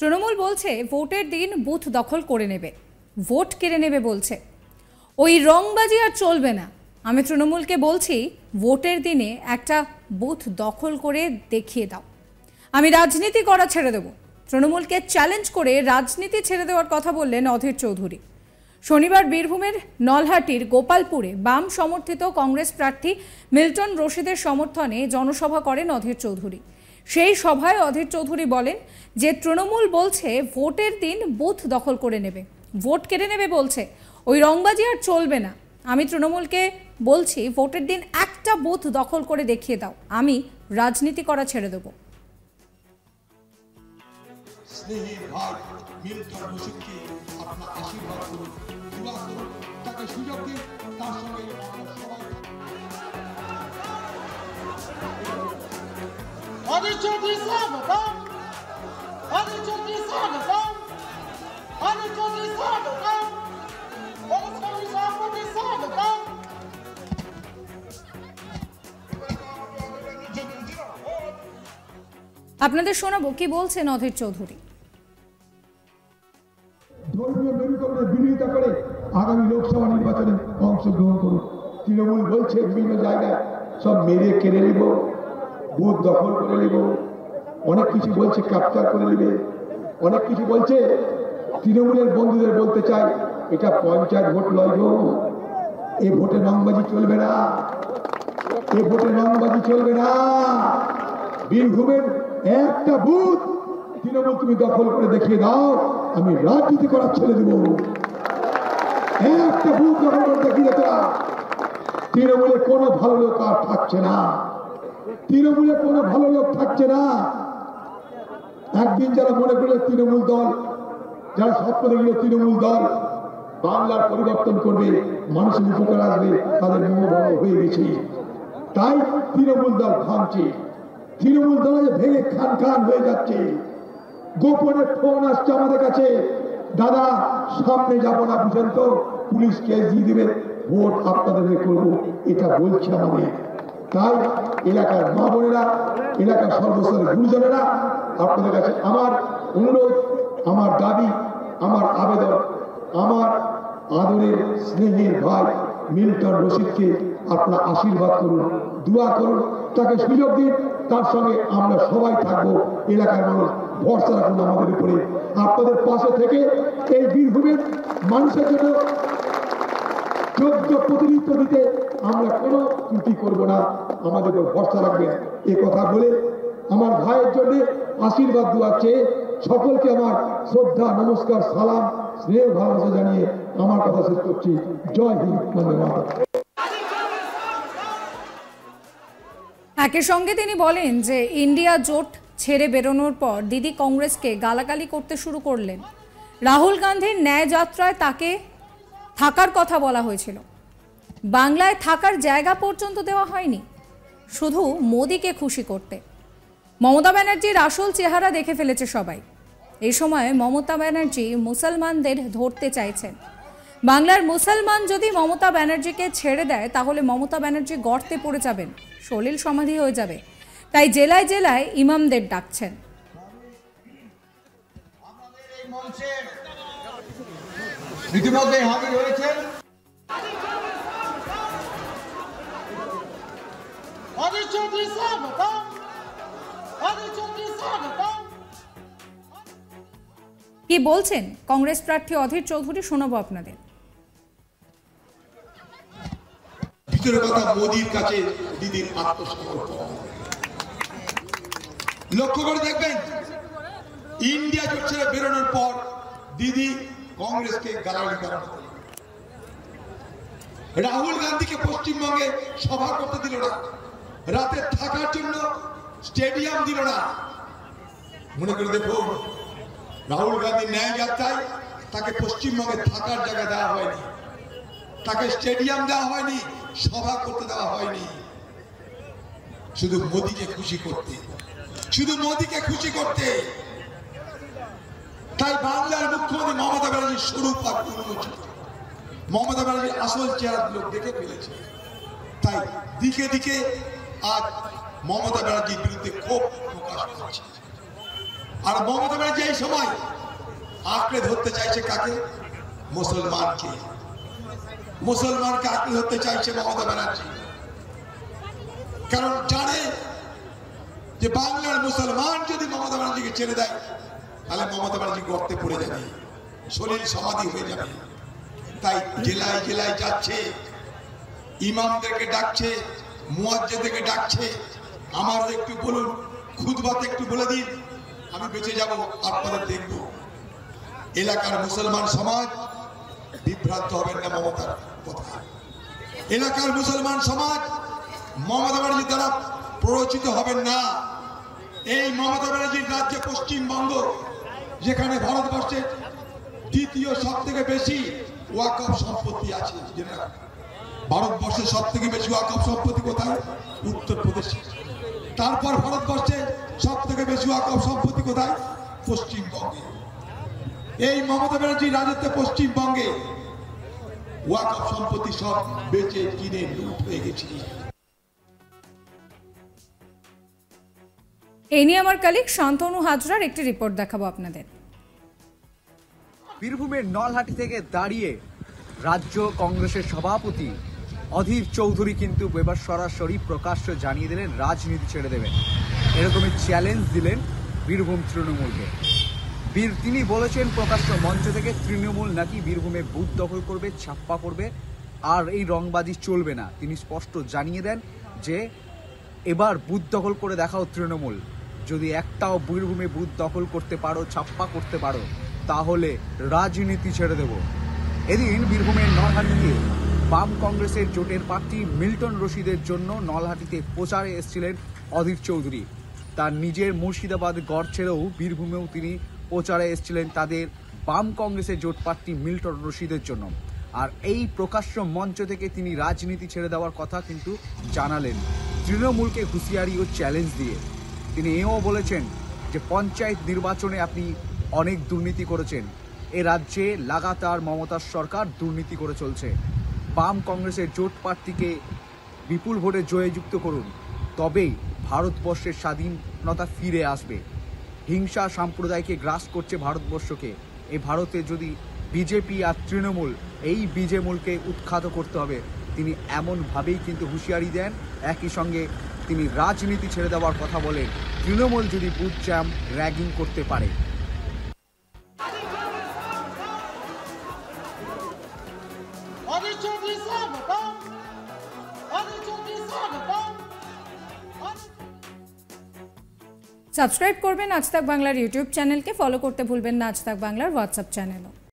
তৃণমূল বলছে ভোটের দিন বুথ দখল করে নেবে, ভোট কেড়ে নেবে বলছে। ওই রংবাজি আর চলবে না। আমি তৃণমূলকে বলছি ভোটের দিনে একটা বুথ দখল করে দেখিয়ে দাও, আমি রাজনীতি করা ছেড়ে দেব। তৃণমূলকে চ্যালেঞ্জ করে রাজনীতি ছেড়ে দেওয়ার কথা বললেন অধীর চৌধুরী। শনিবার বীরভূমের নলহাটির গোপালপুরে বাম সমর্থিত কংগ্রেস প্রার্থী মিল্টন রশিদের সমর্থনে জনসভা করেন অধীর চৌধুরী। সেই সভায় অধীর চৌধুরী বলেন যে তৃণমূল বলছে ভোটের দিন বুথ দখল করে নেবে, ভোট কেড়ে নেবে বলছে। ওই রংবাজি আর চলবে না। আমি তৃণমূলকে বলছি ভোটের দিন একটা বুথ দখল করে দেখিয়ে দাও, আমি রাজনীতি করা ছেড়ে দেব। আপনাদের শোনাবো কি বলছেন অধীর চৌধুরী। ধর্মীয় মেরুকরণের বিরোধিতা করে আগামী লোকসভা নির্বাচনে অংশগ্রহণ করুন। তৃণমূল বলছে বিভিন্ন জায়গায় সব মেরে কেড়ে নেব, বুথ দখল করে নেব, অনেক কিছু বলছে, ক্যাপচার করে নেবে, অনেক কিছু বলছে। তৃণমূলের বন্ধুদের বলতে চাই, এটা পঞ্চায়েত ভোট নয় গো, এ ভোটে রংবাজি চলবে না, এ ভোটে রংবাজি চলবে না। বীরভূমের একটা বুথ তৃণমূল তুমি দখল করে দেখিয়ে দাও, আমি রাজনীতি করার ছেড়ে দেব। একটা বুথ দখল করে দেখিয়ে তোরা, তৃণমূলে কোনো ভালো লোক আর থাকছে না, তৃণমূলে কোনো ভালো লোক থাকছে না। একদিন যারা মনে করলে তৃণমূল দল, যারা স্বপ্ন দেখলে তৃণমূল দল বাংলার পরিবর্তন করবে, মানুষের উপকার আসবে, তাদের মনোভাব হয়ে গেছে। তাই তৃণমূল দল ভাঙছে, তৃণমূল দল ভেঙে খান খান হয়ে যাচ্ছে। গোপনে ফোন আসছে আমাদের কাছে, দাদা সামনে যাবো না বুঝেন তো, পুলিশ কেস দিয়ে দেবে, ভোট আপনাদের করবো, এটা বলছে আমাদের। তাই এলাকার মা বোনেরা, এলাকার সর্বস্তরের গুরুজনেরা, আপনাদের কাছে আমার অনুরোধ, আমার দাবি, আমার আবেদন, আমার আদরের স্নেহের ভাই মিল্টন রশিদকে আপনারা আশীর্বাদ করুন, দোয়া করুন, তাকে সুযোগ দিন, তার সঙ্গে আমরা সবাই থাকবো। এলাকার মানুষ ভরসা রাখুন আমাদের উপরে, আপনাদের পাশে থেকে এই বীরভূমের মানুষের জন্য যোগ্য প্রতিনিধিত্ব দিতে আমরা কোনো ত্রুটি করবো না, আমাদের উপর ভরসা রাখবেন। এ কথা বলে আমার ভাইয়ের জন্য আশীর্বাদ দোয়া চেয়ে সকলকে আমার শ্রদ্ধা, নমস্কার, সালাম, স্নেহ, ভালোবাসা জানিয়ে আমার কথা শেষ করছি। জয় হিন্দ, বন্দে মাতরম। একই সঙ্গে তিনি বলেন যে ইন্ডিয়া জোট ছেড়ে বেরোনোর পর দিদি কংগ্রেসকে গালাগালি করতে শুরু করলেন। রাহুল গান্ধীর ন্যায় যাত্রায় তাকে থাকার কথা বলা হয়েছিল, বাংলায় থাকার জায়গা পর্যন্ত দেওয়া হয়নি, শুধু মোদিকে খুশি করতে। মমতা ব্যানার্জির আসল চেহারা দেখে ফেলেছে সবাই। এই সময় মমতা ব্যানার্জি মুসলমানদের ধরতে চাইছেন। বাংলার মুসলমান যদি মমতা ব্যানার্জিকে ছেড়ে দেয় তাহলে মমতা ব্যানার্জি গর্তে পড়ে যাবেন, সলিল সমাধি হয়ে যাবে। তাই জেলায় জেলায় ইমামদের ডাকছেন। ইতিমধ্যে হাজির হয়েছেন কি বলছেন কংগ্রেস প্রার্থী অধীর চৌধুরী, শোনাবো আপনাদের। ভিতরের কথা, মোদির কাছে দিদির আত্মসমর্পণ। লক্ষ্য করে দেখবেন, ইন্ডিয়া জোট ছেড়ে বেরোনোর পর দিদি কংগ্রেসকে গালাগালি করা, রাহুল গান্ধীকে পশ্চিমবঙ্গে সভা করতে দিল না, রাতে থাকার জন্য স্টেডিয়াম দিল না। মনে করে দেখুন, রাহুল গান্ধীর ন্যায় যাত্রায় তাকে পশ্চিমবঙ্গে থাকার জায়গা দেওয়া হয়নি, তাকে স্টেডিয়াম দেওয়া হয়নি, সভা করতে দেওয়া হয়নি, শুধু মোদিকে খুশি করতে, শুধু মোদিকে খুশি করতে। তাই বাংলার মুখ্যমন্ত্রী মমতা ব্যানার্জির স্বরূপ আর উন্মোচিত, মমতা ব্যানার্জির আসল চেহারা লোক দেখে ফেলেছে। তাই দিকে দিকে আজ মমতা ব্যানার্জির বিরুদ্ধে ক্ষোভ প্রকাশ করছে। আর মমতা ব্যানার্জি এই সময় আঁকড়ে ধরতে চাইছে কাকে? মুসলমানকে। মুসলমানকে আঁকড়ে ধরতে চাইছে মমতা ব্যানার্জি, কারণ জানে যে বাংলার মুসলমান যদি মমতা ব্যানার্জিকে ছেড়ে দেয় তাহলে মমতা ব্যানার্জি গর্তে পড়ে যাবে, শরীর সমাধি হয়ে যাবে। তাই জেলায় জেলায় যাচ্ছে, ইমামদেরকে ডাকছে, মুয়াজ্জিনদেরকে ডাকছে, আমারও একটু বলুন, খুতবাতে একটু বলে দিন, আমি বেঁচে যাব, আপনাদের দেখব। এলাকার মুসলমান সমাজ বিভ্রান্ত হবেন না মমতার কথা। এলাকার মুসলমান সমাজ মমতা ব্যানার্জির দ্বারা প্ররোচিত হবেন না। এই মমতা ব্যানার্জির রাজ্যে পশ্চিমবঙ্গ, যেখানে ভারতবর্ষের দ্বিতীয় সব থেকে বেশি ওয়াকফ সম্পত্তি আছে, যেটা ভারতবর্ষের সব থেকে বেশি ওয়াকফ সম্পত্তি কোথায়? উত্তরপ্রদেশে। তারপর ভারতবর্ষে সব থেকে বেশি ওয়াকফ সম্পত্তি কোথায়? পশ্চিমবঙ্গে। এই মমতা ব্যানার্জির রাজত্বে পশ্চিমবঙ্গে ওয়াকফ সম্পত্তি সব বেচে কিনে লুট হয়ে গেছে। এই নিয়ে আমার কলিগ শান্তনু হাজরার একটি রিপোর্ট দেখাবো আপনাদের। বীরভূমের নলহাটি থেকে দাঁড়িয়ে রাজ্য কংগ্রেসের সভাপতি অধীর চৌধুরী কিন্তু এবার সরাসরি প্রকাশ্য জানিয়ে দিলেন রাজনীতি ছেড়ে দেবেন। এরকমই চ্যালেঞ্জ দিলেন বীরভূম তৃণমূলকে। তিনি বলেছেন প্রকাশ্য মঞ্চ থেকে তৃণমূল নাকি বীরভূমে বুথ দখল করবে, ছাপ্পা করবে, আর এই রংবাজি চলবে না। তিনি স্পষ্ট জানিয়ে দেন যে এবার বুথ দখল করে দেখাও তৃণমূল, যদি একটাও বীরভূমে বুথ দখল করতে পারো, ছাপ্পা করতে পারো, তাহলে রাজনীতি ছেড়ে দেব। এদিন বীরভূমের নলহাটিতে বাম কংগ্রেসের জোটের প্রার্থী মিল্টন রশিদের জন্য নলহাটিতে প্রচারে এসেছিলেন অধীর চৌধুরী। তার নিজের মুর্শিদাবাদ গড় ছেড়েও বীরভূমেও তিনি প্রচারে এসেছিলেন তাদের বাম কংগ্রেসের জোট প্রার্থী মিল্টন রশিদের জন্য। আর এই প্রকাশ্য মঞ্চ থেকে তিনি রাজনীতি ছেড়ে দেওয়ার কথা কিন্তু জানালেন, তৃণমূলকে হুঁশিয়ারি ও চ্যালেঞ্জ দিয়ে। তিনি এও বলেছেন যে পঞ্চায়েত নির্বাচনে আপনি অনেক দুর্নীতি করেছেন, এ রাজ্যে লাগাতার মমতার সরকার দুর্নীতি করে চলছে। বাম কংগ্রেসের জোট প্রার্থীকে বিপুল ভোটে জয়যুক্ত করুন, তবেই ভারতবর্ষের স্বাধীনতা ফিরে আসবে। হিংসা সম্প্রদায়কে গ্রাস করছে ভারতবর্ষকে। এই ভারতে যদি বিজেপি আর তৃণমূল, এই বিজেমূলকে উৎখাত করতে হবে, তিনি এমনভাবেই কিন্তু হুঁশিয়ারি দেন। একই সঙ্গে তিনি রাজনীতি ছেড়ে দেওয়ার কথা বলেন, তৃণমূল যদি বুথ জ্যাম র্যাগিং করতে পারে। সাবস্ক্রাইব করবেন আজ তাক বাংলার ইউটিউব চ্যানেলকে, ফলো করতে ভুলবেন না আজ তাক বাংলার হোয়াটসঅ্যাপ চ্যানেলও।